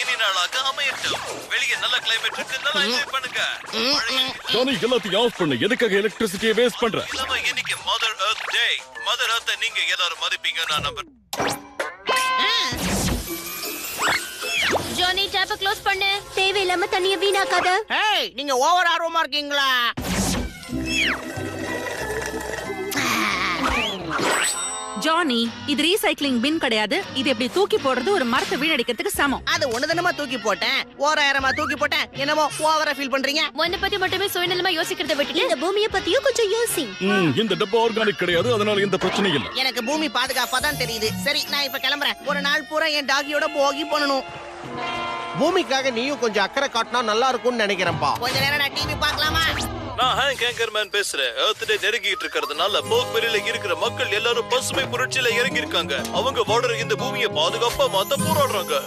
இனி நாளாக அமையட்டும். வெளியே நல்ல கிளைமேட் இருக்கு, நல்லா என்ஜாய் பண்ணுங்க. ஜானி எல்லாத்தையும் ஆஃப் பண்ணு. எதுக்காக எலக்ட்ரிசிட்டியை வேஸ்ட் பண்ற? இல்லாம இன்னைக்கு மதர் எர்த் டே. மதர் எர்த் நீங்க எல்லாரும் மதிப்பீங்க நான் நம்புறேன். ஜானி டேப்ப க்ளோஸ் பண்ணு. தேவையில்லாம தண்ணிய வீணாக்காத. ஏய், நீங்க ஓவர் ஆர்வமா இருக்கீங்களா? ஜானி, இது ரீசைக்ளிங் பின் கிடையாது. இது எப்படி தூக்கி போடுறது ஒரு மரத்தை வீணடிக்கிறதுக்கு சமம். அது ஒண்ணுதானமா தூக்கி போட்டேன், ஓராயிரமா தூக்கி போட்டேன். என்னமோ ஓவரா ஃபீல் பண்றீங்க. உன்னை பத்தி மட்டுமே சுயநலமா யோசிக்கிறத விட்டுட்டு இந்த பூமியை பத்தியும் கொஞ்சம் யோசி. இந்த டப்பா ஆர்கானிக் கிடையாது, அதனால எந்த பிரச்சனையும் இல்ல. எனக்கு பூமி பாதுகாப்பா தான் தெரியுது. சரி, நான் இப்ப கிளம்புறேன். ஒரு நாள் பூரா என் டாகியோட போகி பண்ணணும். பூமிக்காக நீயும் கொஞ்சம் அக்கறை காட்டினா நல்லா இருக்கும்னு நினைக்கிறேன்ப்பா. கொஞ்ச நேரம் நான் டிவி பார்க்கலாமா? நான் ஹேங்க் ஆங்கர்மேன் பேசுறேன். எர்த் டே நெருங்கிட்டு இருக்கிறதுனால போக்பெரியில இருக்கிற மக்கள் எல்லாரும் பசுமை புரட்சியில இறங்கி இருக்காங்க. அவங்க வாடுற இந்த பூமியை பாதுகாப்பா மாத்த போராடுறாங்க.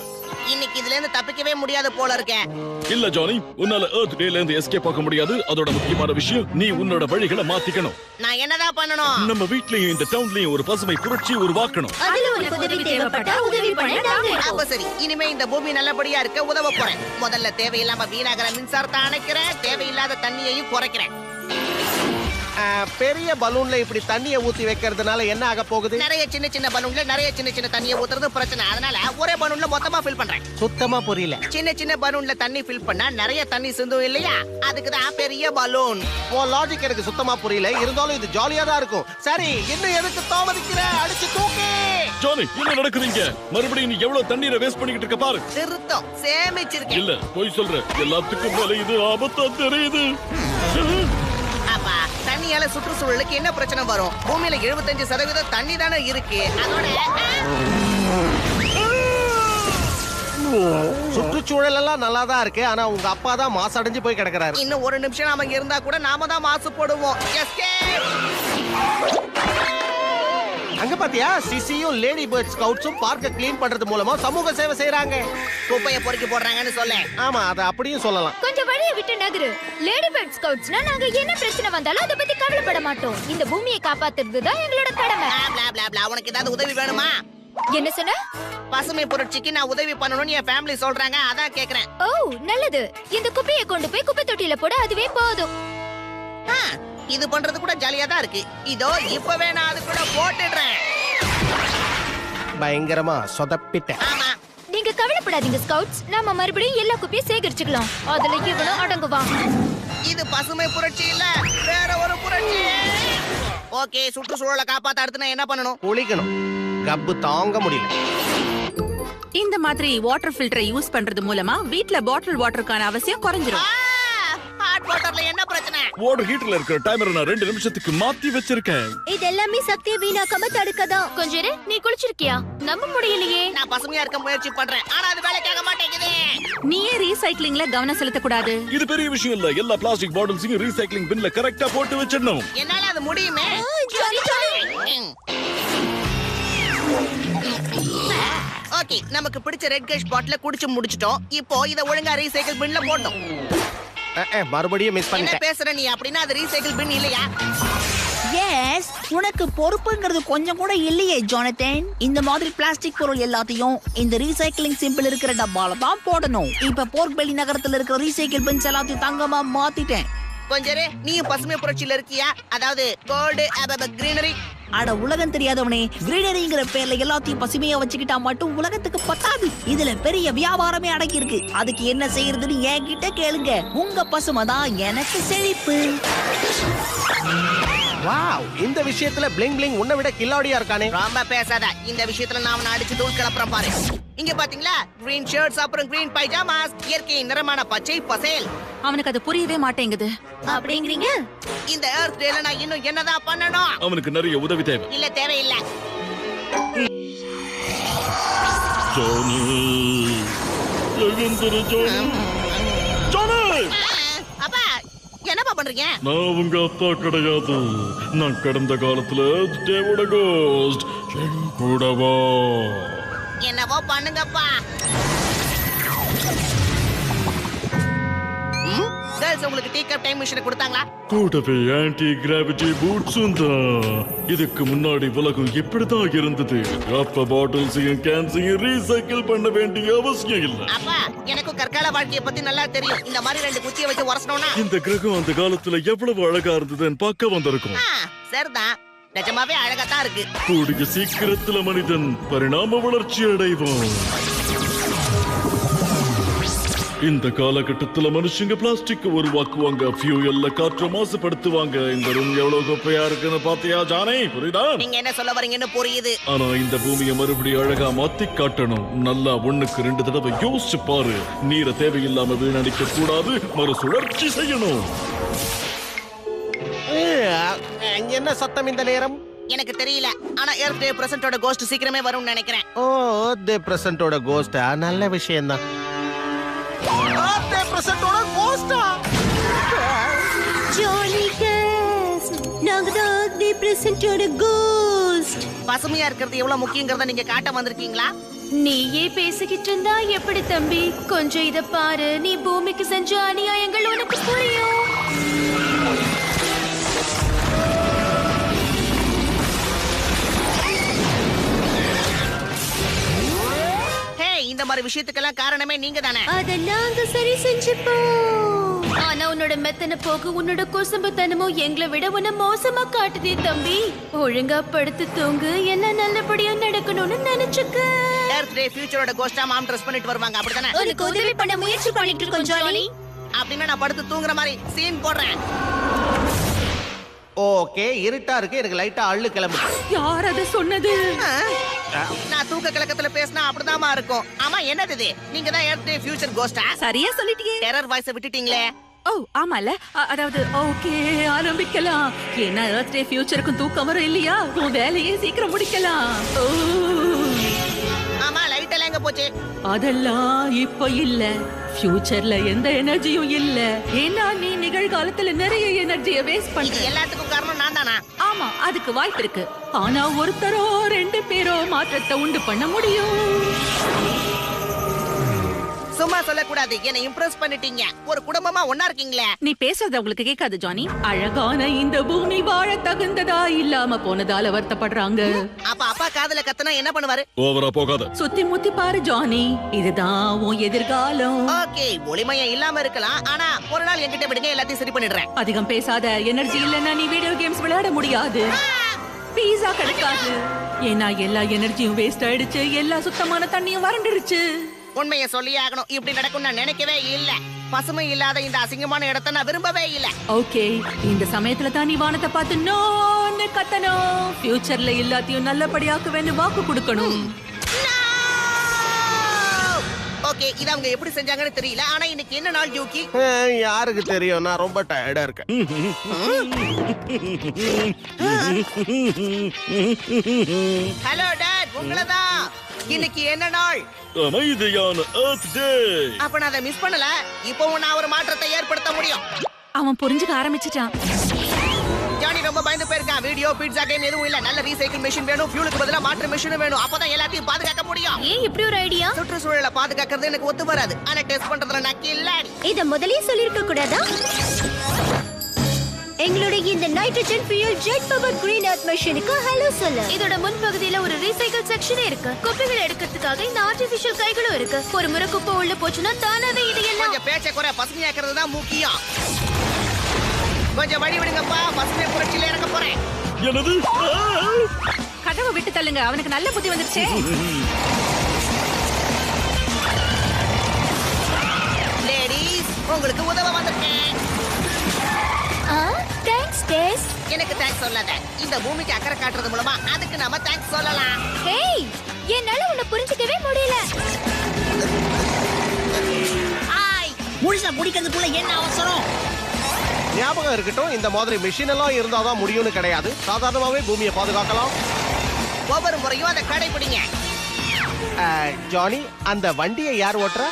இன்னைக்கு இதுல இருந்து தப்பிக்கவே முடியாது போல இருக்கேன். இல்ல ஜானி, உன்னால எர்த் டேல இருந்து எஸ்கேப் ஆக முடியாது. அதோட முக்கியமான விஷயம் நீ உன்னோட வழிகளை மாத்திக்கணும். நான் என்னதான் பண்ணணும்? நம்ம வீட்லயும் இந்த டவுன்லயும் ஒரு பசுமை புரட்சி உருவாக்கணும். அதுல உனக்கு உதவி தேவைப்பட்டா உதவி பண்ண நாங்க இருக்கோம். அப்ப சரி, இனிமே இந்த பூமி நல்லபடியா இருக்க உதவ போறேன். முதல்ல தேவையில்லாம வீணாகிற மின்சாரத்தை அணைக்கிறேன், தேவையில்லாத தண்ணியையும் குறைக்கிறேன். பெரிய பலூன்ல இப்படி தண்ணியை ஊத்தி வைக்கிறதுனால என்ன ஆக போகுது? நிறைய சின்ன சின்ன பலூன்ல நிறைய சின்ன சின்ன தண்ணியை ஊத்துறது பிரச்சனை. அதனால ஒரே பலூன்ல மொத்தமா ஃபில் பண்றேன். சுத்தமா புரியல. சின்ன சின்ன பலூன்ல தண்ணி ஃபில் பண்ணா நிறைய தண்ணி சிந்தும் இல்லையா? அதுக்கு தான் பெரிய பலூன். உன் லாஜிக் எனக்கு சுத்தமா புரியல. இருந்தாலும் இது ஜாலியா தான் இருக்கும். சரி, இன்னும் எதுக்கு தாமதிக்கிற? அடிச்சு தூக்கி. ஜானி, என்ன நடக்குதுங்க? மறுபடியும் நீ எவ்வளவு தண்ணீரை வேஸ்ட் பண்ணிக்கிட்டு இருக்க பாரு. திருத்தம் சேமிச்சிருக்கேன். இல்ல, போய் சொல்ற. எல்லாத்துக்கும் மேல இது ஆபத்தா தெரியுது. அப்பா, தண்ணியால சுற்றுச்சூழலுக்கு என்ன பிரச்சனை வரும்? பூமியில 75% தண்ணி தானே இருக்கு. அதோட சுற்றுச்சூழல் எல்லாம் நல்லா தான் இருக்கு. ஆனா உங்க அப்பா தான் மாசடைஞ்சு போய் கிடக்குறாரு. இன்னும் ஒரு நிமிஷம் நாம இருந்தா கூட நாம தான் மாசுபடுவோம். அங்க பாத்தியா, சிசியும் லேடி பேர்ட் ஸ்கவுட்ஸும் பார்க்க க்ளீன் பண்றது மூலமா சமூக சேவை செய்யறாங்க. குப்பையை பொறுக்கி போடுறாங்கன்னு சொல்ல. ஆமா, அத அப்படியும் சொல்லலாம். கொஞ்சம் வழியை விட்டு நகரு. லேடி பேர்ட் ஸ்கவுட்ஸ்னா நாங்க என்ன பிரச்சனை வந்தாலும் அத பத்தி கவலைப்பட மாட்டோம். இந்த பூமியை காப்பாத்துறது தான் எங்களோட கடமை. blah blah blah. உனக்கு ஏதாவது உதவி வேணுமா? என்ன சொன்ன? பசுமை புரட்சிக்கு நான் உதவி பண்ணணும்னு என் ஃபேமிலி சொல்றாங்க. அதான் கேக்குறேன். ஓ, நல்லது. இந்த குப்பையை கொண்டு போய் குப்பை தொட்டியில போட, அதுவே போதும். இது பண்றது கூட ஜாலியா தான் இருக்கு. இதோ இப்பவே நான் அதுக்குள்ள போட்டுடுறேன். பயங்கரமா சொதப்பிட்டேன். ஆமா, நீங்க கவலைப்படாதீங்க ஸ்கவுட்ஸ். நாம மறுபடியும் எல்லா குப்பையும் சேகரிச்சுக்கலாம். அதுல இவனும் அடங்குவான். இது பசுமை புரட்சி இல்ல, வேற ஒரு புரட்சி. ஓகே, சுற்றுச்சூழலை காப்பாத்த அடுத்து நான் என்ன பண்ணணும்? குளிக்கணும். கப்பு தாங்க முடியல. இந்த மாதிரி வாட்டர் ஃபில்டரை யூஸ் பண்றது மூலமா வீட்ல பாட்டில் வாட்டருக்கான அவசியம் குறைஞ்சிரும். ஹாட் வாட்டர்ல என்ன பிரச்சனை? வாட்டர் ஹீட்டர்ல இருக்கிற டைமரை நான் 2 நிமிஷத்துக்கு மாத்தி வச்சிருக்கேன். இது எல்லாமே சக்தியை வீணாக்காம தடுக்கதான். கொஞ்சம் இரு, நீ குளிச்சிருக்கியா? நம்ப முடியலையே. நான் பசுமையா இருக்க முயற்சி பண்றேன், ஆனா அது வேலைக்காக மாட்டேங்குது. நீயே ரீசைக்ளிங்ல கவனம் செலுத்தக்கூடாது. இது பெரிய விஷயம் இல்ல. எல்லா பிளாஸ்டிக் பாட்டில்ஸையும் ரீசைக்ளிங் பின்ல கரெக்டா போட்டு வச்சிடணும். என்னால அது முடியுமே. ஓகே, நமக்கு பிடிச்ச ரெட் கேஷ் பாட்டில குடிச்சு முடிச்சிட்டோம். இப்போ இத ஒழுங்கா ரீசைக்கிள் பின்ல போட்டோம். மறுபடியும் மிஸ் என்ன பண்ணிட்டேன். பேசுற நீ? அப்படின்னா அது ரீசைக்கிள் பின் இல்லையா? எஸ், உனக்கு பொறுப்புங்கிறது கொஞ்சம் கூட இல்லையே ஜோனத்தன். இந்த மாதிரி பிளாஸ்டிக் பொருள் எல்லாத்தையும் இந்த ரீசைக்கிளிங் சிம்பிள் இருக்கிற டப்பால தான் போடணும். இப்ப போர்க் பெலி நகரத்துல இருக்கிற ரீசைக்கிள் பின்ஸ் எல்லாத்தையும் தங்கமா மாத்திட்டேன். கொஞ்சம் நீயும் பசுமை புரட்சியில இருக்கியா? அதாவது கோல்டு கிரீனரி. அட உலகம் தெரியாதவனே, கிரீனரிங்கிற பேர்ல எல்லாத்தையும் பசுமையா வச்சுக்கிட்டா மட்டும் உலகத்துக்கு பத்தாது. இதுல பெரிய வியாபாரமே அடங்கி இருக்கு. அதுக்கு என்ன செய்யறதுன்னு என்கிட்ட கேளுங்க. உங்க பசுமை தான் எனக்கு செழிப்பு. வாவ், இந்த விஷயத்துல பிளிங் பிளிங் உன்னை விட கில்லாடியா இருக்கானே. ரொம்ப பேசாத. இந்த விஷயத்துல நான் அவனை அடிச்சு தூள் கிளப்புறேன் பாரு. இங்க பாத்தீங்களா, கிரீன் ஷர்ட்ஸ் அப்புறம் கிரீன் பைஜாமாஸ், இயற்கையின் நிறமான பச்சை பசேல். அவனுக்கு அது புரியவே மாட்டேங்குது. அப்படிங்கிறீங்க? இந்த எர்த் டேல நான் இன்னும் என்னதான் பண்ணணும்? அவனுக்கு நிறைய உதவி தேவை. இல்ல, தேவையில்லை. ஜானி, எழுந்திரு ஜானி. ஜானி! அப்பா, என்னப்பா பண்றீங்க? நான் உங்க அப்பா கிடையாது. நான் கடந்த காலத்துல தேவோட கோஸ்ட். என் கூடவா? என்னவோ பண்ணுங்கப்பா. கேர்ள்ஸ் உங்களுக்கு டீ கப் டைம் மிஷினை கொடுத்தாங்களா? கூடவே ஆன்டி கிராவிட்டி பூட்ஸும் தான். இதுக்கு முன்னாடி உலகம் இப்படிதான் இருந்தது. அப்ப பாட்டில்ஸையும் கேன்ஸையும் ரீசைக்கிள் பண்ண வேண்டிய அவசியம் இல்ல. அப்பா எனக்கும் கற்கால வாழ்க்கைய பத்தி நல்லா தெரியும். இந்த மாதிரி 2 குச்சியை வச்சு உரசணும்னா இந்த கிரகம் அந்த காலத்துல எவ்வளவு அழகா இருந்ததுன்னு பார்க்க வந்திருக்கும். சரிதான், நிஜமாவே அழகா தான் இருக்கு. கூடிய சீக்கிரத்துல மனிதன் பரிணாம வளர்ச்சி அடைவான். இந்த காலகட்டத்துல மனுஷங்க பிளாஸ்டிக் உருவாக்குவாங்க, ஃபியூயல்ல காற்று மாசுபடுத்துவாங்க. இந்த ரூம் எவ்வளவு குப்பையா இருக்குன்னு பாத்தியா ஜானே? புரியுதா? நீங்க என்ன சொல்ல வரீங்கன்னு புரியுது. ஆனா இந்த பூமியை மறுபடியும் அழகா மாத்தி காட்டணும். நல்லா 1க்கு 2 தடவை யோசிச்சு பாரு. நீரை தேவையில்லாம வீணடிக்க கூடாது, மறுசுழற்சி செய்யணும். என்ன சத்தம் இந்த நேரம்? எனக்கு தெரியல, ஆனா எர்த் டே பிரசன்ட்டோட கோஸ்ட் சீக்கிரமே வரும்னு நினைக்கிறேன். ஓ, டே பிரசன்ட்டோட கோஸ்டா? நல்ல விஷயம் தான். டே பிரசன்ட்டோட கோஸ்டா? ஜாலி கேஸ், நாங்க தான் தி பிரசன்ட்டோட கோஸ்ட். பசுமையா இருக்கிறது எவ்வளவு முக்கியங்கிறத நீங்க காட்ட வந்திருக்கீங்களா? நீயே பேசிக்கிட்டு இருந்தா எப்படி தம்பி? கொஞ்சம் இத பாரு, நீ பூமிக்கு செஞ்ச அநியாயங்கள் உனக்கு புரியும். இந்த மாதிரி விஷயத்துக்கெல்லாம் காரணமே நீங்க தானே. அத நாங்க சரி செஞ்சுப்போம். ஆனா உன்னோட மெத்தன போக்கு, உன்னோட குசும்புத்தனமும் எங்களை விட உன்னை மோசமா காட்டுதே தம்பி. ஒழுங்கா படுத்து தூங்கு, என்ன நல்லபடியா நடக்கணும்னு நினைச்சுக்க. எர்த் டே ஃபியூச்சரோட கோஸ்டா மாம் ட்ரெஸ் பண்ணிட்டு வருவாங்க, அப்படிதானே? உனக்கு உதவி பண்ண முயற்சி பண்ணிட்டு இருக்கோம் ஜானி. அப்படின்னா நான் படுத்து தூங்குற மாதிரி சீன் போடுறேன். ஓகே, இருட்டா இருக்கு, எனக்கு லைட்டா அள்ளு கிளம்பு. யார் அத சொன்னது? நான் தூக்க கலக்கத்துல பேசினா அப்படிதாமா இருக்கும். ஆமா, என்னது இது? நீங்க தான் எர்த் டே ஃபியூச்சர் கோஸ்டா? சரியா சொல்லிட்டியே. டெரர் வாய்ஸை விட்டுட்டீங்களே. ஓ ஆமால, அதாவது ஓகே ஆரம்பிக்கலாம். ஏன்னா எர்த் டே ஃபியூச்சருக்கும் தூக்கம் வரும் இல்லையா? உன் வேலையே சீக்கிரம் முடிக்கலாம். ஓ ஆமா, லைட் எல்லாம் எங்க போச்சு? அதெல்லாம் இப்ப இல்ல. ஃபியூச்சர்ல எந்த எனர்ஜியும் இல்ல. ஏன்னா நீ நிகழ்காலத்துல நிறைய எனர்ஜியை வேஸ்ட் இது பண்ற. எல்லாத்துக்கும் காரணம் நான் தானா? ஆமா, அதுக்கு வாய்ப்பு இருக்கு. ஆனா ஒருத்தரோ 2 பேரோ மாற்றத்தை உண்டு பண்ண முடியும். சும்மா சொல்லக்கூடாது, என்னை இம்ப்ரெஸ் பண்ணிட்டீங்க. ஒரு குடும்பமா ஒண்ணா இருக்கீங்களே. நீ பேசுறது அவங்களுக்கு கேட்காது ஜானி. அழகான இந்த பூமி வாழ தகுந்ததா இல்லாம போனதால வருத்தப்படுறாங்க. அப்ப அப்பா காதுல கத்துனா என்ன பண்ணுவாரு? ஓவரா போகாத. சுத்தி முத்தி பாரு ஜானி, இதுதான் உன் எதிர்காலம். ஓகே, ஒளிமயம் இல்லாம இருக்கலாம், ஆனா ஒரு நாள் என்கிட்ட விடுங்க, எல்லாத்தையும் சரி பண்ணிடுறேன். அதிகம் பேசாத. எனர்ஜி இல்லைன்னா நீ வீடியோ கேம்ஸ் விளையாட முடியாது, பீஸா கிடைக்காது. ஏன்னா எல்லா எனர்ஜியும் வேஸ்ட் ஆயிடுச்சு, எல்லா சுத்தமான தண்ணியும் வறண்டுடுச்சு. உண்மையை சொல்லி ஆகணும், இப்படி நடக்கும் நான் நினைக்கவே இல்ல. பசுமை இல்லாத இந்த அசிங்கமான இடத்தை நான் விரும்பவே இல்ல. ஓகே, இந்த சமயத்துல தான் நீ வானத்தை பார்த்து நோன்னு கத்தணும். ஃபியூச்சர்ல எல்லாத்தையும் நல்லபடியாக்குவேன்னு வாக்கு கொடுக்கணும். ஓகே, இது அவங்க எப்படி செஞ்சாங்கன்னு தெரியல, ஆனா இன்னைக்கு என்ன நாள் யூகி? யாருக்கு தெரியும்? நான் ரொம்ப டயர்டா இருக்கேன். ஹலோ டாட், உங்களதான். இன்னைக்கு என்ன நாள்? அமைதியான எர்த் டே. அப்ப நான் அதை மிஸ் பண்ணல. இப்பவும் நான் ஒரு மாற்றத்தை ஏற்படுத்த முடியும். அவன் புரிஞ்சுக்க ஆரம்பிச்சிட்டான். ஜானி ரொம்ப பயந்து போயிருக்கான். வீடியோ, பீட்சா கேம் எதுவும் இல்ல. நல்ல ரீசைக்கிள் மெஷின் வேணும், ஃபியூலுக்கு பதிலா மாற்று மெஷின் வேணும். அப்பதான் எல்லாத்தையும் பாதுகாக்க முடியும். ஏன் இப்படி ஒரு ஐடியா? சுற்றுச்சூழலை பாதுகாக்கிறது எனக்கு ஒத்து வராது, ஆனா டெஸ்ட் பண்றதுல நான் கில்லாடி. இத முதல்லயே சொல்லிருக்க கூடாதா? எங்களுடைய இந்த nitrogen fuel jet power green earth மெஷினுக்கு ஹலோ சொல்லு. இதோட முன்பகுதியில ஒரு ரீசைக்கிள் செக்ஷனே இருக்கு. குப்பைகள் எடுக்கிறதுக்காக இந்த ஆர்டிபிஷியல் கைகளும் இருக்கு. ஒரு முறை குப்பை உள்ள போச்சுன்னா தானாவே இது எல்லாம். கொஞ்சம் பேச்ச குறை, பசுமையாக்குறது தான் முக்கியம். கொஞ்சம் வழி விடுங்கப்பா, பசுமை புரட்சியில இறங்க போறேன். எனது கதவை விட்டு தள்ளுங்க, அவனுக்கு நல்ல புத்தி வந்துருச்சே. லேடீஸ், உங்களுக்கு உதவ வந்திருக்கேன். Thanks days. எனக்கு தேங்க்ஸ் சொல்லாத. இந்த பூமிக்கு அக்கறை காட்டுறது மூலமா அதுக்கு நாம தேங்க்ஸ் சொல்லலாம். ஹேய், என்னால உன்னை புரிஞ்சுக்கவே முடியல. முழுசா முடிக்கிறதுக்குள்ள என்ன அவசரம்? ஞாபகம் இருக்கட்டும், இந்த மாதிரி மெஷின் எல்லாம் இருந்தாதான் முடியும்னு கிடையாது. சாதாரணமாவே பூமியை பாதுகாக்கலாம். ஒவ்வொரு முறையும் அதை கடைபிடிங்க. ஜானி, அந்த வண்டியை யார் ஓட்டுறா?